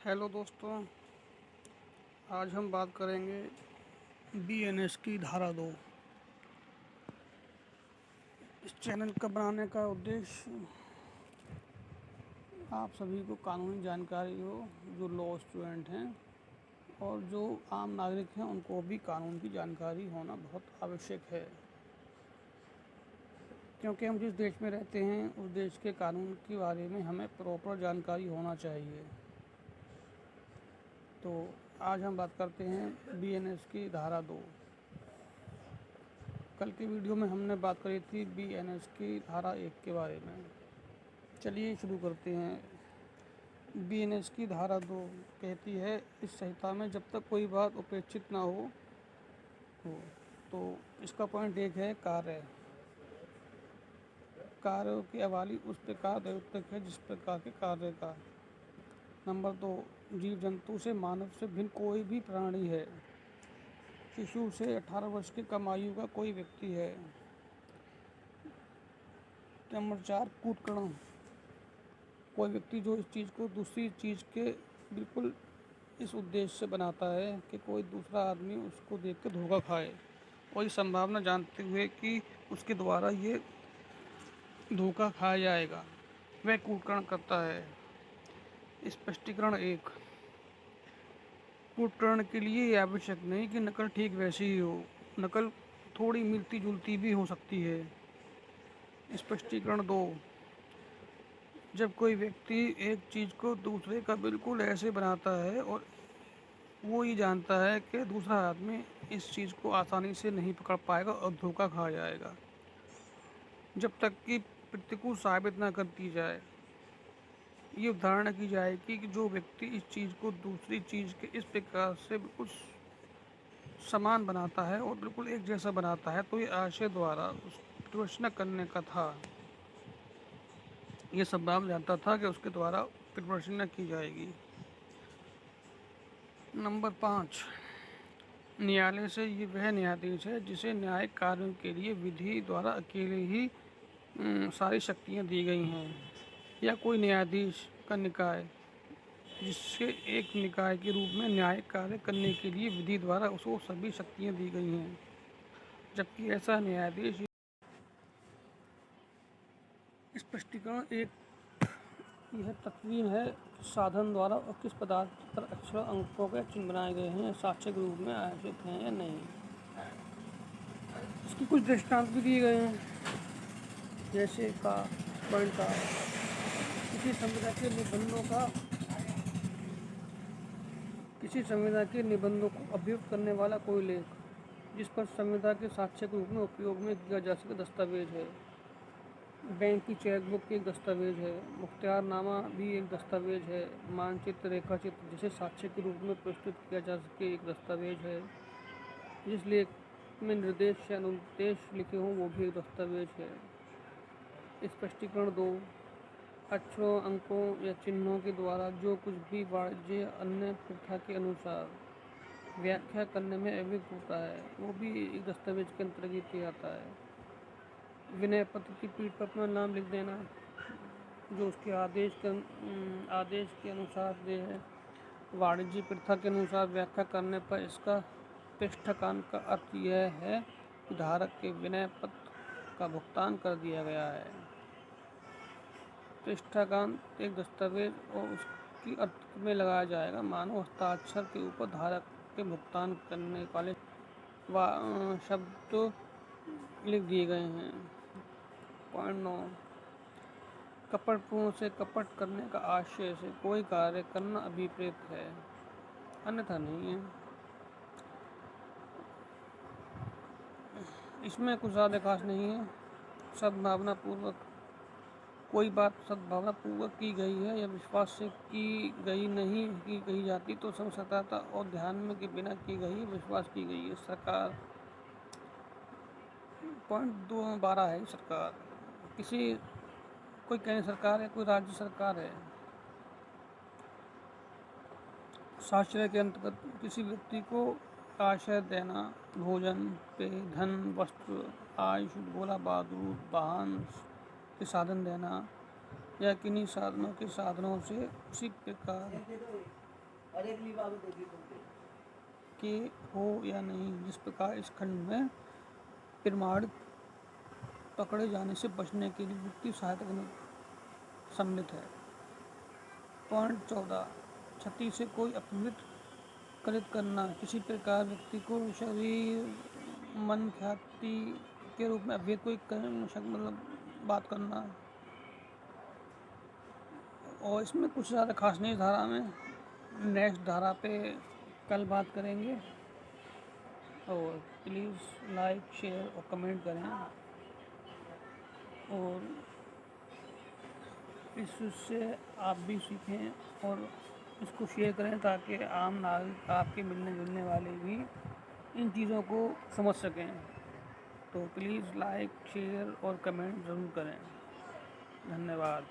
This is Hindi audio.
हेलो दोस्तों, आज हम बात करेंगे बीएनएस की धारा 2। इस चैनल का बनाने का उद्देश्य आप सभी को कानूनी जानकारी हो, जो लॉ स्टूडेंट हैं और जो आम नागरिक हैं, उनको भी कानून की जानकारी होना बहुत आवश्यक है, क्योंकि हम जिस देश में रहते हैं उस देश के कानून के बारे में हमें प्रॉपर जानकारी होना चाहिए। तो आज हम बात करते हैं बीएनएस की धारा 2। कल की वीडियो में हमने बात करी थी बीएनएस की धारा 1 के बारे में। चलिए शुरू करते हैं। बीएनएस की धारा 2 कहती है, इस संहिता में जब तक कोई बात उपेक्षित ना हो तो इसका पॉइंट 1 है कार्य की हवाली उस प्रकार द्योतक है जिस प्रकार के कार्य का। नंबर 2, जीव जंतु से मानव से भिन्न कोई भी प्राणी है, शिशु से 18 वर्ष की कम आयु का कोई व्यक्ति है। नंबर 4, कूटकर्ण, कोई व्यक्ति जो इस चीज़ को दूसरी चीज़ के बिल्कुल इस उद्देश्य से बनाता है कि कोई दूसरा आदमी उसको देख के धोखा खाए और ये संभावना जानते हुए कि उसके द्वारा ये धोखा खाया जाएगा, वह कूटकर्ण करता है। स्पष्टीकरण 1, कूटकर्ण के लिए ये आवश्यक नहीं कि नकल ठीक वैसी ही हो, नकल थोड़ी मिलती जुलती भी हो सकती है। स्पष्टीकरण 2, जब कोई व्यक्ति एक चीज़ को दूसरे का बिल्कुल ऐसे बनाता है और वो ये जानता है कि दूसरा आदमी इस चीज़ को आसानी से नहीं पकड़ पाएगा और धोखा खा जाएगा, जब तक कि प्रतिकूल साबित ना कर दी जाए। ये धारणा की जाएगी कि जो व्यक्ति इस चीज़ को दूसरी चीज़ के इस प्रकार से बिल्कुल समान बनाता है और बिल्कुल एक जैसा बनाता है, तो ये आशय द्वारा उस प्रश्न करने का था। ये संभावना जानता था कि उसके द्वारा प्रश्न की जाएगी। नंबर 5, न्यायालय से ये वह न्यायाधीश है जिसे न्यायिक कार्यों के लिए विधि द्वारा अकेले ही सारी शक्तियाँ दी गई हैं, या कोई न्यायाधीश का निकाय जिससे एक निकाय के रूप में न्यायिक कार्य करने के लिए विधि द्वारा उसको सभी शक्तियाँ दी गई हैं, जबकि ऐसा न्यायाधीश। स्पष्टीकरण 1, यह तत्वीन है साधन द्वारा और किस पदार्थ पर अक्षर अंकों के चिन्ह बनाए गए हैं, साक्ष्य के रूप में आयोजित हैं या नहीं। इसकी कुछ दृष्टांत भी दिए गए हैं, जैसे का पॉइंट का किसी संविदा के निबंधों को अभियुक्त करने वाला कोई लेख जिस पर संविदा के साक्ष्य के रूप में उपयोग में किया जा सके दस्तावेज है। बैंक की चेकबुक एक दस्तावेज है। मुख्तियारनामा भी एक दस्तावेज है। मानचित्र रेखाचित्र जिसे साक्ष्य के रूप में प्रस्तुत किया जा सके एक दस्तावेज है। जिस लेख में निर्देश या अनुदेश लिखे हों वो भी एक दस्तावेज है। स्पष्टीकरण 2, अक्षरों अंकों या चिन्हों के द्वारा जो कुछ भी वाणिज्य अन्य प्रथा के अनुसार व्याख्या करने में अभियुक्त होता है वो भी एक दस्तावेज के अंतर्गत ही आता है। विनय पत्र की पीठ पर अपना नाम लिख देना जो उसके आदेश के अनुसार दे है। वाणिज्य प्रथा के अनुसार व्याख्या करने पर इसका पृष्ठकान का अर्थ यह है कि धारक के विनय पत्र का भुगतान कर दिया गया है। पृष्ठकान एक दस्तावेज और उसकी अर्थ में लगाया जाएगा, मानो हस्ताक्षर के ऊपर धारक के भुगतान करने वाले शब्द लिख दिए गए हैं। पॉइंट 9, कपटपूर्ण से कपट करने का आशय से कोई कार्य करना अभिप्रेत है, अन्यथा नहीं है। इसमें कुछ ज़्यादा खास नहीं है। सद्भावना पूर्वक कोई बात सद्भावना पूर्वक की गई है या विश्वास से की गई नहीं की गई जाती तो समझ सकता था, और ध्यान में के बिना की गई विश्वास की गई है। सरकार पॉइंट 12 है। सरकार कोई केंद्र सरकार है, कोई राज्य सरकार है। साश्रय के अंतर्गत किसी व्यक्ति को आश्रय देना, भोजन, पेय, धन, वस्त्र, आयुष, गोला बारूद, वाहन के साधन देना या किन्हीं साधनों से उसी प्रकार के हो या नहीं, जिस प्रकार इस खंड में प्रमाण पकड़े जाने से बचने के लिए वित्तीय सहायता सम्मिलित है। पॉइंट 14, क्षति से कोई अपवित करना, किसी प्रकार व्यक्ति को शरीर मन ख्याति के रूप में अभेद कोई मतलब बात करना। और इसमें कुछ ज़्यादा खास नहीं धारा में, नेक्स्ट धारा पे कल बात करेंगे। और प्लीज़ लाइक शेयर और कमेंट करें और इससे आप भी सीखें और इसको शेयर करें ताकि आम नागरिक आपके मिलने जुलने वाले भी इन चीज़ों को समझ सकें। तो प्लीज़ लाइक शेयर और कमेंट ज़रूर करें। धन्यवाद।